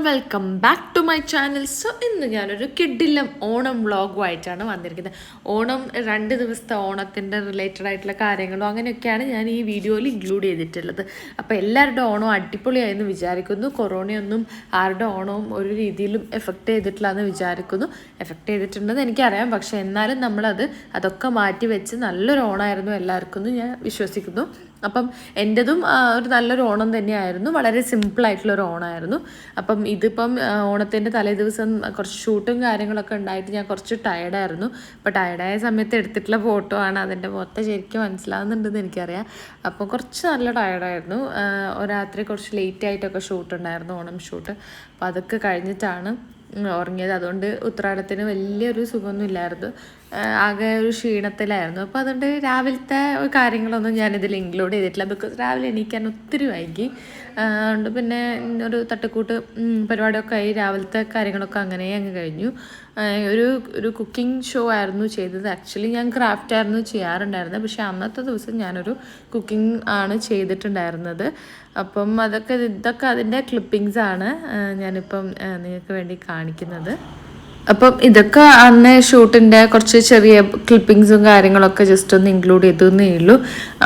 Welcome back to my channel. So ഇന്ന് ഞാനൊരു കിഡിലം ഓണം വ്ളോഗുമായിട്ടാണ് വന്നിരിക്കുന്നത്. ഓണം 2 ദിവസത്തെ ഓണത്തിൻ്റെ റിലേറ്റഡ് ആയിട്ടുള്ള കാര്യങ്ങളും അങ്ങനെയൊക്കെയാണ് ഞാൻ ഈ വീഡിയോയിൽ ഇൻക്ലൂഡ് ചെയ്തിട്ടുള്ളത്. അപ്പോൾ എല്ലാവരുടെ ഓണവും അടിപൊളിയായെന്ന് വിചാരിക്കുന്നു. കൊറോണയൊന്നും ആരുടെ ഓണവും ഒരു രീതിയിലും എഫക്റ്റ് ചെയ്തിട്ടില്ല എന്ന് വിചാരിക്കുന്നു. എഫക്റ്റ് ചെയ്തിട്ടുണ്ടെന്ന് എനിക്കറിയാം, പക്ഷേ എന്നാലും അതൊക്കെ മാറ്റി വെച്ച് നല്ലൊരു ഓണമായിരുന്നു എല്ലാവർക്കും എന്ന് ഞാൻ വിശ്വസിക്കുന്നു. അപ്പം എൻ്റെതും ഒരു നല്ലൊരു ഓണം തന്നെയായിരുന്നു. വളരെ സിമ്പിളായിട്ടുള്ളൊരു ഓണമായിരുന്നു. അപ്പം ഇതിപ്പം ഓണത്തിൻ്റെ തലേ ദിവസം കുറച്ച് ഷൂട്ടും കാര്യങ്ങളൊക്കെ ഉണ്ടായിട്ട് ഞാൻ കുറച്ച് ടയർഡായിരുന്നു. അപ്പോൾ ടയർഡായ സമയത്ത് എടുത്തിട്ടുള്ള ഫോട്ടോ ആണ്. അതിൻ്റെ മൊത്തം ശരിക്കും മനസ്സിലാവുന്നുണ്ടെന്ന് എനിക്കറിയാം. അപ്പോൾ കുറച്ച് നല്ല ടയർഡായിരുന്നു. രാത്രി കുറച്ച് ലേറ്റായിട്ടൊക്കെ ഷൂട്ടുണ്ടായിരുന്നു, ഓണം ഷൂട്ട്. അപ്പോൾ അതൊക്കെ കഴിഞ്ഞിട്ടാണ് ഉറങ്ങിയത്. അതുകൊണ്ട് ഉത്രാടത്തിന് വലിയൊരു സുഖമൊന്നും ഇല്ലായിരുന്നു, ആകെ ഒരു ക്ഷീണത്തിലായിരുന്നു. അപ്പോൾ അതുകൊണ്ട് രാവിലത്തെ കാര്യങ്ങളൊന്നും ഞാനിതിൽ ഇൻക്ലൂഡ് ചെയ്തിട്ടില്ല. ബിക്കോസ് രാവിലെ എണീക്കാൻ ഒത്തിരി വൈകി. അതുകൊണ്ട് പിന്നെ ഒരു തട്ടിക്കൂട്ട് പരിപാടിയൊക്കെ ആയി രാവിലത്തെ കാര്യങ്ങളൊക്കെ അങ്ങനെ അങ്ങ് കഴിഞ്ഞു. ഒരു കുക്കിംഗ് ഷോ ആയിരുന്നു ചെയ്തത്. ആക്ച്വലി ഞാൻ ക്രാഫ്റ്റ് ആയിരുന്നു ചെയ്യാറുണ്ടായിരുന്നത്, പക്ഷേ അന്നത്തെ ദിവസം ഞാനൊരു കുക്കിംഗ് ആണ് ചെയ്തിട്ടുണ്ടായിരുന്നത്. അപ്പം ഇതൊക്കെ അതിൻ്റെ ക്ലിപ്പിങ്സാണ് ഞാനിപ്പം നിങ്ങൾക്ക് വേണ്ടി കാണിക്കുന്നത്. അപ്പം ഇതൊക്കെ അന്ന് ഷൂട്ടിൻ്റെ കുറച്ച് ചെറിയ ക്ലിപ്പിങ്സും കാര്യങ്ങളൊക്കെ ജസ്റ്റ് ഒന്ന് ഇൻക്ലൂഡ് ചെയ്തേ ഉള്ളൂ.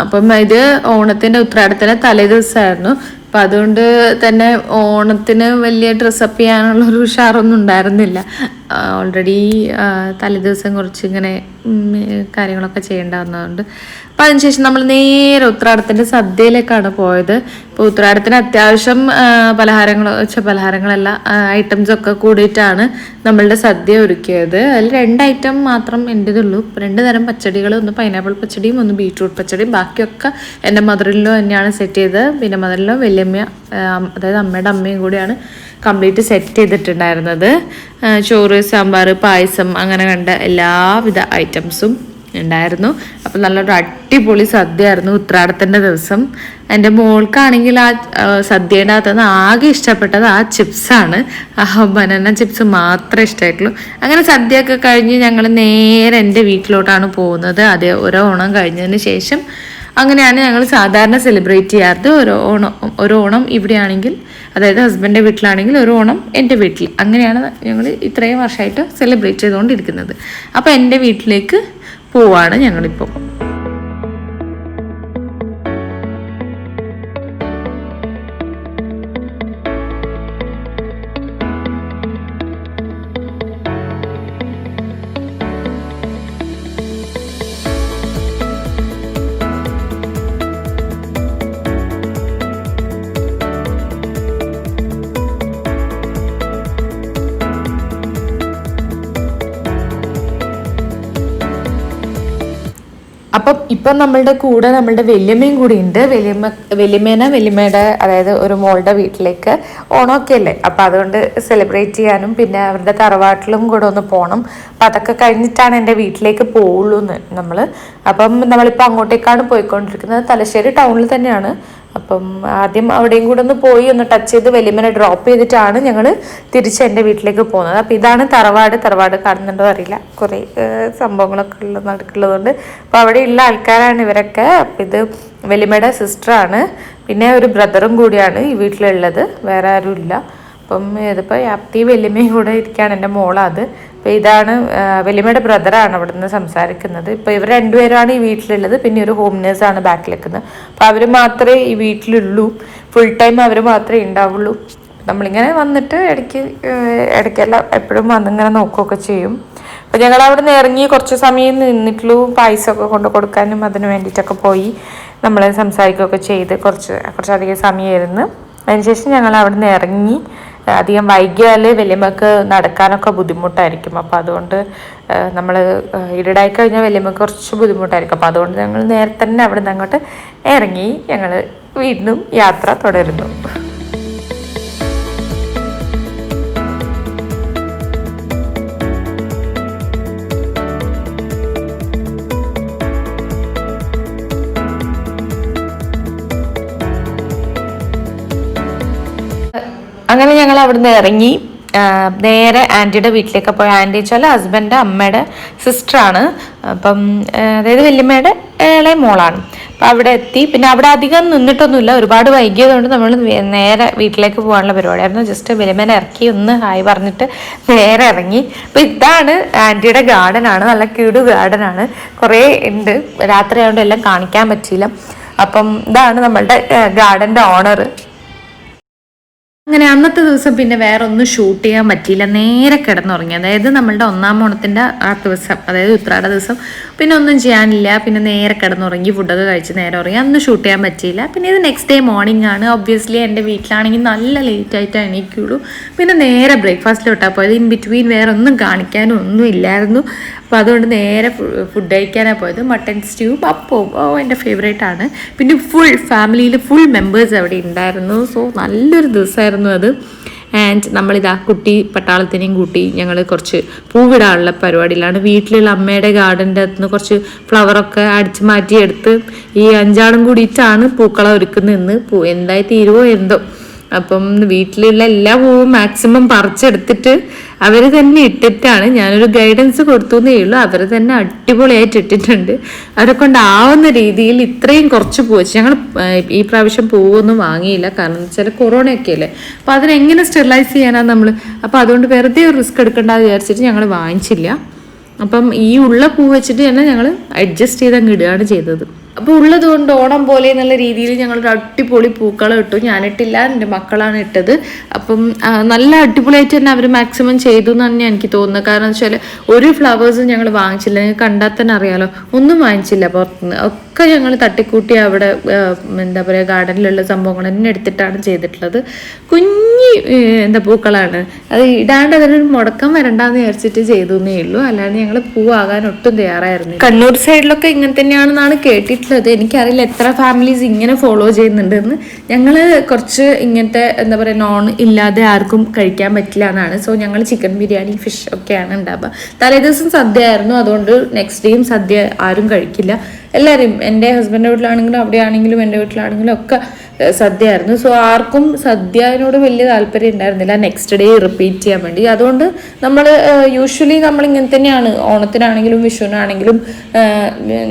അപ്പം ഇത് ഓണത്തിൻ്റെ ഉത്രാടത്തിൻ്റെ തലേ ദിവസമായിരുന്നു. അപ്പം അതുകൊണ്ട് തന്നെ ഓണത്തിന് വലിയ ഡ്രസ്സപ്പ് ചെയ്യാനുള്ളൊരു ഉഷാറൊന്നും ഉണ്ടായിരുന്നില്ല. ഓൾറെഡി തലേദിവസം കുറച്ച് ഇങ്ങനെ കാര്യങ്ങളൊക്കെ ചെയ്യേണ്ട വന്നതുകൊണ്ട്. അപ്പം അതിനുശേഷം നമ്മൾ നേരെ ഉത്രാടത്തിൻ്റെ സദ്യയിലേക്കാണ് പോയത്. ഇപ്പോൾ ഉത്രാടത്തിന് അത്യാവശ്യം പലഹാരങ്ങളല്ല ഐറ്റംസൊക്കെ കൂടിയിട്ടാണ് നമ്മളുടെ സദ്യ ഒരുക്കിയത്. അതിൽ 2 ഐറ്റം മാത്രം എൻ്റെതുള്ളൂ. 2 തരം പച്ചടികൾ, ഒന്ന് പൈനാപ്പിൾ പച്ചടിയും ഒന്ന് ബീട്രൂട്ട് പച്ചടിയും. ബാക്കിയൊക്കെ എൻ്റെ മദറിലോ തന്നെയാണ് സെറ്റ് ചെയ്തത്. പിന്നെ മദറിലോ വല്യമ്മ, അതായത് അമ്മയുടെ അമ്മയും കൂടിയാണ് കംപ്ലീറ്റ് സെറ്റ് ചെയ്തിട്ടുണ്ടായിരുന്നത്. ചോറ്, സാമ്പാർ, പായസം അങ്ങനെ കണ്ട എല്ലാവിധ ഐറ്റംസും ഉണ്ടായിരുന്നു. അപ്പം നല്ലൊരു അടിപൊളി സദ്യയായിരുന്നു ഉത്രാടത്തിൻ്റെ ദിവസം. എൻ്റെ മോൾക്കാണെങ്കിൽ ആ സദ്യയുടെ അകത്തുനിന്ന് ആകെ ഇഷ്ടപ്പെട്ടത് ആ ചിപ്സാണ്. ബനാന ചിപ്സ് മാത്രമേ ഇഷ്ടമായിട്ടുള്ളൂ. അങ്ങനെ സദ്യയൊക്കെ കഴിഞ്ഞ് ഞങ്ങൾ നേരെ എൻ്റെ വീട്ടിലോട്ടാണ് പോകുന്നത്. അതേ ഒരു ഓണം കഴിഞ്ഞതിന് ശേഷം അങ്ങനെയാണ് ഞങ്ങൾ സാധാരണ സെലിബ്രേറ്റ് ചെയ്യാറ്. ഒരു ഓണം ഇവിടെയാണെങ്കിൽ, അതായത് ഹസ്ബൻഡിൻ്റെ വീട്ടിലാണെങ്കിൽ ഒരു ഓണം എൻ്റെ വീട്ടിൽ, അങ്ങനെയാണ് ഞങ്ങൾ ഇത്രയും വർഷമായിട്ട് സെലിബ്രേറ്റ് ചെയ്തുകൊണ്ടിരിക്കുന്നത്. അപ്പോൾ എൻ്റെ വീട്ടിലേക്ക് പോവാണ് ഞങ്ങളിപ്പോൾ. അപ്പം ഇപ്പം നമ്മളുടെ കൂടെ നമ്മളുടെ വല്യമ്മയും കൂടി ഉണ്ട്. വല്യമ്മയുടെ അതായത് ഒരു മോളുടെ വീട്ടിലേക്ക് ഓണമൊക്കെ അല്ലേ, അപ്പം അതുകൊണ്ട് സെലിബ്രേറ്റ് ചെയ്യാനും പിന്നെ അവരുടെ തറവാട്ടിലും കൂടെ ഒന്ന് പോകണം. അപ്പം അതൊക്കെ കഴിഞ്ഞിട്ടാണ് എൻ്റെ വീട്ടിലേക്ക് പോവുള്ളൂ നമ്മൾ. അപ്പം നമ്മളിപ്പോൾ അങ്ങോട്ടേക്കാണ് പോയിക്കൊണ്ടിരിക്കുന്നത്. തലശ്ശേരി ടൗണിൽ തന്നെയാണ്. അപ്പം ആദ്യം അവിടെയും കൂടെ ഒന്ന് പോയി ഒന്ന് ടച്ച് ചെയ്ത് വല്യമ്മനെ ഡ്രോപ്പ് ചെയ്തിട്ടാണ് ഞങ്ങൾ തിരിച്ച് എൻ്റെ വീട്ടിലേക്ക് പോകുന്നത്. അപ്പം ഇതാണ് തറവാട് കാണുന്നുണ്ടോ അറിയില്ല, കുറേ സംഭവങ്ങളൊക്കെ നടക്കുള്ളതുകൊണ്ട്. അപ്പം അവിടെയുള്ള ആൾക്കാരാണ് ഇവരൊക്കെ. അപ്പം ഇത് വല്യമ്മയുടെ സിസ്റ്ററാണ്, പിന്നെ ഒരു ബ്രദറും കൂടിയാണ് ഈ വീട്ടിലുള്ളത്, വേറെ ആരും ഇല്ല. അപ്പം ഇതിപ്പോൾ യാപ്തി വല്യമ്മയും കൂടെ ഇരിക്കുകയാണ് എൻ്റെ മോളത്. അപ്പോൾ ഇതാണ് വല്യമ്മയുടെ ബ്രദറാണ് അവിടെ നിന്ന് സംസാരിക്കുന്നത്. ഇപ്പോൾ ഇവർ 2 പേരാണ് ഈ വീട്ടിലുള്ളത്. പിന്നെ ഒരു ഹോം നേഴ്സാണ് ബാക്കിൽ നിൽക്കുന്നത്. അപ്പോൾ അവർ മാത്രമേ ഈ വീട്ടിലുള്ളൂ, ഫുൾ ടൈം അവർ മാത്രമേ ഉണ്ടാവുള്ളൂ. നമ്മളിങ്ങനെ വന്നിട്ട് ഇടയ്ക്കല്ല എപ്പോഴും വന്നിങ്ങനെ നോക്കുകയൊക്കെ ചെയ്യും. അപ്പോൾ ഞങ്ങൾ അവിടെ നിന്ന് ഇറങ്ങി കുറച്ച് സമയം നിന്നിട്ടുള്ളൂ. പായസമൊക്കെ കൊണ്ട് കൊടുക്കാനും അതിന് വേണ്ടിയിട്ടൊക്കെ പോയി നമ്മൾ സംസാരിക്കുകയൊക്കെ ചെയ്ത് കുറച്ചധികം സമയമായിരുന്നു. അതിനുശേഷം ഞങ്ങൾ അവിടെ നിന്ന് ഇറങ്ങി. അധികം വൈകിയാൽ വല്യമ്മക്ക് നടക്കാനൊക്കെ ബുദ്ധിമുട്ടായിരിക്കും. അപ്പോൾ അതുകൊണ്ട് നമ്മൾ ഇരുടായി കഴിഞ്ഞാൽ വല്യമ്മക്ക് കുറച്ച് ബുദ്ധിമുട്ടായിരിക്കും. അപ്പോൾ അതുകൊണ്ട് ഞങ്ങൾ നേരത്തെ തന്നെ അവിടെ നിന്ന് അങ്ങോട്ട് ഇറങ്ങി ഞങ്ങൾ വീണ്ടും യാത്ര തുടരുന്നു. അങ്ങനെ ഞങ്ങൾ അവിടുന്ന് ഇറങ്ങി നേരെ ആൻറ്റിയുടെ വീട്ടിലേക്ക് പോയി. ആൻറ്റി വെച്ചാൽ ഹസ്ബൻഡ് അമ്മയുടെ സിസ്റ്ററാണ്. അപ്പം അതായത് വല്യമ്മയുടെ ഇളയ മോളാണ്. അപ്പം അവിടെ എത്തി. പിന്നെ അവിടെ അധികം നിന്നിട്ടൊന്നുമില്ല, ഒരുപാട് വൈകിയതുകൊണ്ട് നമ്മൾ നേരെ വീട്ടിലേക്ക് പോകാനുള്ള പരിപാടിയായിരുന്നു. ജസ്റ്റ് വിലമേനെ ഇറക്കി ഒന്ന് ഹായ് പറഞ്ഞിട്ട് നേരെ ഇറങ്ങി. അപ്പം ഇതാണ് ആൻറ്റിയുടെ ഗാർഡനാണ്, നല്ല ക്യൂട്ട് ഗാർഡനാണ്. കുറേ ഉണ്ട്, രാത്രി ആയതുകൊണ്ട് എല്ലാം കാണിക്കാൻ പറ്റിയില്ല. അപ്പം ഇതാണ് നമ്മളുടെ ഗാർഡൻ്റെ ഓണർ. അങ്ങനെ അന്നത്തെ ദിവസം പിന്നെ വേറെ ഒന്നും ഷൂട്ട് ചെയ്യാൻ പറ്റിയില്ല, നേരെ കിടന്നുറങ്ങി. അതായത് നമ്മളുടെ ഒന്നാം ഓണത്തിൻ്റെ ആ ദിവസം, അതായത് ഉത്രാട ദിവസം പിന്നെ ഒന്നും ചെയ്യാനില്ല. പിന്നെ നേരെ കിടന്നുറങ്ങി, ഫുഡൊക്കെ കഴിച്ച് നേരെ ഉറങ്ങി. അന്ന് ഷൂട്ട് ചെയ്യാൻ പറ്റിയില്ല. പിന്നെ ഇത് നെക്സ്റ്റ് ഡേ മോർണിംഗ് ആണ്. ഒബ്വിയസ്ലി എൻ്റെ വീട്ടിലാണെങ്കിൽ നല്ല ലേറ്റ് ആയിട്ട് എണീക്കുള്ളൂ. പിന്നെ നേരെ ബ്രേക്ക്ഫാസ്റ്റിലോട്ടാണ് പോയത്. ഇൻ ബിറ്റ്വീൻ വേറെ ഒന്നും കാണിക്കാനും ഒന്നും ഇല്ലായിരുന്നു. അപ്പോൾ അതുകൊണ്ട് നേരെ ഫുഡ് കഴിക്കാനാണ് പോയത്. മട്ടൻ സ്റ്റ്യൂ പപ്പവും എൻ്റെ ഫേവറേറ്റ് ആണ്. പിന്നെ ഫാമിലിയിൽ ഫുൾ മെമ്പേഴ്സ് അവിടെ ഉണ്ടായിരുന്നു. സോ നല്ലൊരു ദിവസമായിരുന്നു അത്. ആൻഡ് നമ്മളിതാ കുട്ടി പട്ടാളത്തിനെയും കൂട്ടി ഞങ്ങൾ കുറച്ച് പൂവിടാനുള്ള പരിപാടിയിലാണ്. വീട്ടിലുള്ള അമ്മയുടെ ഗാർഡൻ്റെ അകത്ത് നിന്ന് കുറച്ച് ഫ്ലവറൊക്കെ അടിച്ച് മാറ്റിയെടുത്ത് ഈ 5 കൂടിയിട്ടാണ് പൂക്കളം ഒരുക്കുന്നതെന്ന്. എന്തായി തീരുവോ എന്തോ. അപ്പം വീട്ടിലുള്ള എല്ലാ പൂവും മാക്സിമം പറിച്ചെടുത്തിട്ട് അവർ തന്നെ ഇട്ടിട്ടാണ്, ഞാനൊരു ഗൈഡൻസ് കൊടുത്തുന്നേ ഉള്ളൂ. അവർ തന്നെ അടിപൊളിയായിട്ട് ഇട്ടിട്ടുണ്ട്. അവരെ കൊണ്ടാവുന്ന രീതിയിൽ ഇത്രയും കുറച്ച് പൂ വെച്ച്. ഞങ്ങൾ ഈ പ്രാവശ്യം പൂവൊന്നും വാങ്ങിയില്ല, കാരണം എന്ന് വെച്ചാൽ കൊറോണയൊക്കെ അല്ലേ. അപ്പോൾ അതിനെങ്ങനെ സ്റ്റെറിലൈസ് ചെയ്യാനാണ് നമ്മൾ. അപ്പോൾ അതുകൊണ്ട് വെറുതെ ഒരു റിസ്ക് എടുക്കേണ്ടെന്ന് വിചാരിച്ചിട്ട് ഞങ്ങൾ വാങ്ങിച്ചില്ല. അപ്പം ഈ ഉള്ള പൂ വെച്ചിട്ട് തന്നെ ഞങ്ങൾ അഡ്ജസ്റ്റ് ചെയ്ത് അങ്ങ് ഇടുകയാണ് ചെയ്തത്. അപ്പോൾ ഉള്ളത് കൊണ്ട് ഓണം പോലെ എന്നുള്ള രീതിയിൽ ഞങ്ങളൊരു അടിപൊളി പൂക്കളം ഇട്ടു. ഞാനിട്ടില്ല, എൻ്റെ മക്കളാണ് ഇട്ടത്. അപ്പം നല്ല അടിപൊളിയായിട്ട് തന്നെ അവർ മാക്സിമം ചെയ്തു എന്ന് തന്നെ എനിക്ക് തോന്നുന്നത്. കാരണം എന്ന് വെച്ചാൽ ഒരു ഫ്ലവേഴ്സും ഞങ്ങൾ വാങ്ങിച്ചില്ല. നിങ്ങൾക്ക് കണ്ടാൽ തന്നെ അറിയാലോ, ഒന്നും വാങ്ങിച്ചില്ല പുറത്തുനിന്ന്. ഒക്കെ ഞങ്ങൾ തട്ടിക്കൂട്ടി അവിടെ എന്താ പറയുക ഗാർഡനിലുള്ള സംഭവങ്ങൾ തന്നെ എടുത്തിട്ടാണ് ചെയ്തിട്ടുള്ളത്. പൂക്കളാണ് അത്. ഇടാണ്ട് അതിനൊരു മുടക്കം വരണ്ടെന്ന് വിചാരിച്ചിട്ട് ചെയ്തു എന്നേ ഉള്ളൂ. അല്ലാതെ ഞങ്ങൾ പൂവാകാൻ ഒട്ടും തയ്യാറായിരുന്നു. കണ്ണൂർ സൈഡിലൊക്കെ ഇങ്ങനെ തന്നെയാണെന്നാണ് കേട്ടിട്ടുള്ളത്. എനിക്കറിയില്ല എത്ര ഫാമിലീസ് ഇങ്ങനെ ഫോളോ ചെയ്യുന്നുണ്ടെന്ന്. ഞങ്ങൾ കുറച്ച് ഇങ്ങനത്തെ എന്താ പറയുക നോൺ ഇല്ലാതെ ആർക്കും കഴിക്കാൻ പറ്റില്ല എന്നാണ്. സോ ഞങ്ങൾ ചിക്കൻ ബിരിയാണി ഫിഷ് ഒക്കെയാണ് ഉണ്ടാവുക. തലേദിവസം സദ്യ ആയിരുന്നു, അതുകൊണ്ട് നെക്സ്റ്റ് ഡേയും സദ്യ ആരും കഴിക്കില്ല. എല്ലാവരും എൻ്റെ ഹസ്ബൻഡിൻ്റെ വീട്ടിലാണെങ്കിലും അവിടെ ആണെങ്കിലും എൻ്റെ വീട്ടിലാണെങ്കിലും ഒക്കെ സദ്യ ആയിരുന്നു. സോ ആർക്കും സദ്യനോട് വലിയ താല്പര്യം ഉണ്ടായിരുന്നില്ല നെക്സ്റ്റ് ഡേ റിപ്പീറ്റ് ചെയ്യാൻ വേണ്ടി. അതുകൊണ്ട് നമ്മൾ യൂഷ്വലി നമ്മൾ ഇങ്ങനെ തന്നെയാണ്. ഓണത്തിനാണെങ്കിലും വിഷുവിനാണെങ്കിലും,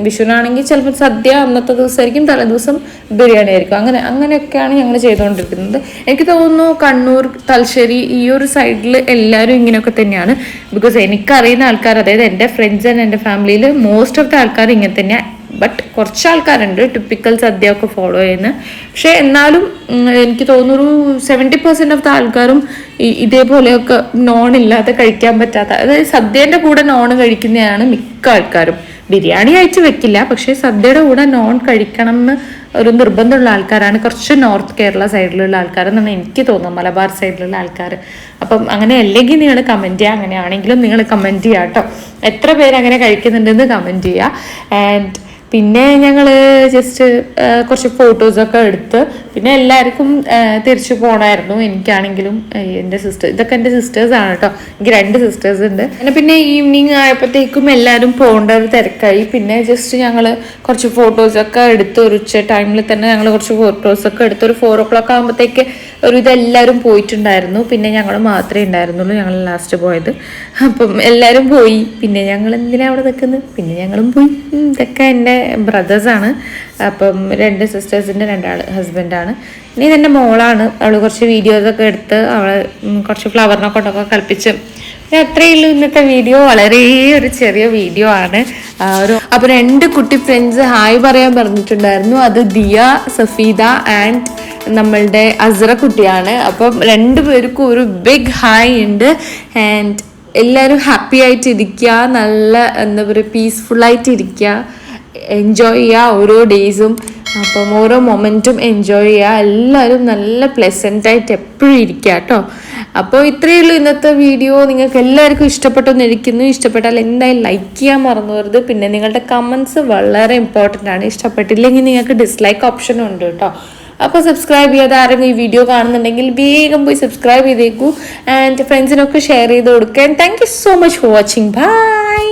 വിഷുവിനാണെങ്കിൽ ചിലപ്പോൾ സദ്യ അന്നത്തെ ദിവസമായിരിക്കും, തലേദിവസം ബിരിയാണി ആയിരിക്കും. അങ്ങനെയൊക്കെയാണ് ഞങ്ങൾ ചെയ്തുകൊണ്ടിരിക്കുന്നത്. എനിക്ക് തോന്നുന്നു കണ്ണൂർ, തലശ്ശേരി ഈ ഒരു സൈഡിൽ എല്ലാവരും ഇങ്ങനെയൊക്കെ തന്നെയാണ്. ബിക്കോസ് എനിക്കറിയുന്ന ആൾക്കാർ, അതായത് എൻ്റെ ഫ്രണ്ട്സ് ആൻഡ് എൻ്റെ ഫാമിലിയിൽ മോസ്റ്റ് ഓഫ് ദ ആൾക്കാർ ഇങ്ങനെ തന്നെയാണ്. ബട്ട് കുറച്ച് ആൾക്കാരുണ്ട് ടിപ്പിക്കൽ സദ്യ ഒക്കെ ഫോളോ ചെയ്യുന്നത്. പക്ഷെ എന്നാലും എനിക്ക് തോന്നുന്നു 70% ഓഫ് ദ ആൾക്കാരും ഇതേപോലെയൊക്കെ നോൺ ഇല്ലാതെ കഴിക്കാൻ പറ്റാത്ത, അതായത് സദ്യേൻ്റെ കൂടെ നോൺ കഴിക്കുന്നതാണ് മിക്ക ആൾക്കാരും. ബിരിയാണി അയച്ച് വെക്കില്ല, പക്ഷേ സദ്യയുടെ കൂടെ നോൺ കഴിക്കണം എന്ന് ഒരു നിർബന്ധമുള്ള ആൾക്കാരാണ് കുറച്ച് നോർത്ത് കേരള സൈഡിലുള്ള ആൾക്കാരെന്നാണ് എനിക്ക് തോന്നുന്നത്, മലബാർ സൈഡിലുള്ള ആൾക്കാർ. അപ്പം അങ്ങനെ അല്ലെങ്കിൽ നിങ്ങൾ കമൻറ്റ് ചെയ്യുക, അങ്ങനെയാണെങ്കിലും നിങ്ങൾ കമൻറ്റ് ചെയ്യുക കേട്ടോ. എത്ര പേര് അങ്ങനെ കഴിക്കുന്നുണ്ടെന്ന് കമൻറ്റ് ചെയ്യുക. ആൻഡ് പിന്നെ ഞങ്ങൾ ജസ്റ്റ് കുറച്ച് ഫോട്ടോസൊക്കെ എടുത്ത് പിന്നെ എല്ലാവർക്കും തിരിച്ചു പോകണമായിരുന്നു. എനിക്കാണെങ്കിലും എൻ്റെ ഇതൊക്കെ എൻ്റെ സിസ്റ്റേഴ്സാണ് കേട്ടോ. എനിക്ക് 2 സിസ്റ്റേഴ്സ് ഉണ്ട്. പിന്നെ ഈവനിങ് ആയപ്പോഴത്തേക്കും എല്ലാവരും പോകേണ്ട ഒരു തിരക്കായി. പിന്നെ ജസ്റ്റ് ഞങ്ങൾ കുറച്ച് ഫോട്ടോസൊക്കെ എടുത്ത് ഒരു ഉച്ച ടൈമിൽ തന്നെ ഞങ്ങൾ കുറച്ച് ഫോട്ടോസൊക്കെ എടുത്ത് ഒരു 4 o'clock ആകുമ്പോഴത്തേക്ക് ഒരു ഇതെല്ലാവരും പോയിട്ടുണ്ടായിരുന്നു. പിന്നെ ഞങ്ങൾ മാത്രമേ ഉണ്ടായിരുന്നുള്ളൂ, ഞങ്ങൾ ലാസ്റ്റ് പോയത്. അപ്പം എല്ലാവരും പോയി. പിന്നെ ഞങ്ങൾ എന്തിനാണ് അവിടെ നിൽക്കുന്നത്, പിന്നെ ഞങ്ങളും പോയി. ഇതൊക്കെ എൻ്റെ ബ്രദേഴ്സാണ്. അപ്പം 2 സിസ്റ്റേഴ്സിൻ്റെ 2 ഹസ്ബൻഡാണ്. ഇനി ഇതെൻ്റെ മോളാണ്. അവൾ കുറച്ച് വീഡിയോസൊക്കെ എടുത്ത് അവൾ കുറച്ച് ഫ്ലവറിനെ കൊണ്ടൊക്കെ കളിപ്പിച്ച്. അത്രയേ ഉള്ളൂ ഇന്നത്തെ വീഡിയോ. വളരെ ഒരു ചെറിയ വീഡിയോ ആണ്. അപ്പോൾ 2 കുട്ടി ഫ്രണ്ട്സ് ഹായ് പറയാൻ പറഞ്ഞിട്ടുണ്ടായിരുന്നു. അത് ദിയ, സഫീദ ആൻഡ് നമ്മളുടെ അസ്ര കുട്ടിയാണ്. അപ്പം 2 പേർക്കും ഒരു ബിഗ് ഹായ് ഉണ്ട്. ആൻഡ് എല്ലാവരും ഹാപ്പി ആയിട്ട് ഇരിക്കുക, നല്ല എന്താ പറയുക പീസ്ഫുള്ളായിട്ട് ഇരിക്കുക, എൻജോയ് ചെയ്യുക ഓരോ ഡേയ്സും. അപ്പം ഓരോ മൊമെൻറ്റും എൻജോയ് ചെയ്യുക. എല്ലാവരും നല്ല പ്ലെസൻ്റായിട്ട് എപ്പോഴും ഇരിക്കുക കേട്ടോ. അപ്പോൾ ഇത്രയേ ഉള്ളൂ ഇന്നത്തെ വീഡിയോ. നിങ്ങൾക്ക് എല്ലാവർക്കും ഇഷ്ടപ്പെട്ടെന്നിരിക്കുന്നു. ഇഷ്ടപ്പെട്ടാൽ എന്തായാലും ലൈക്ക് ചെയ്യാൻ മറന്നു പോകരുത്. പിന്നെ നിങ്ങളുടെ കമൻസ് വളരെ ഇമ്പോർട്ടൻ്റ് ആണ്. ഇഷ്ടപ്പെട്ടില്ലെങ്കിൽ നിങ്ങൾക്ക് ഡിസ്ലൈക്ക് ഓപ്ഷനും ഉണ്ട് കേട്ടോ. അപ്പോൾ സബ്സ്ക്രൈബ് ചെയ്യാതെ ആരെങ്കിലും ഈ വീഡിയോ കാണുന്നുണ്ടെങ്കിൽ വേഗം പോയി സബ്സ്ക്രൈബ് ചെയ്തേക്കൂ. ആൻഡ് ഫ്രണ്ട്സിനൊക്കെ ഷെയർ ചെയ്ത് കൊടുക്കുക. Thank you so much for watching. By.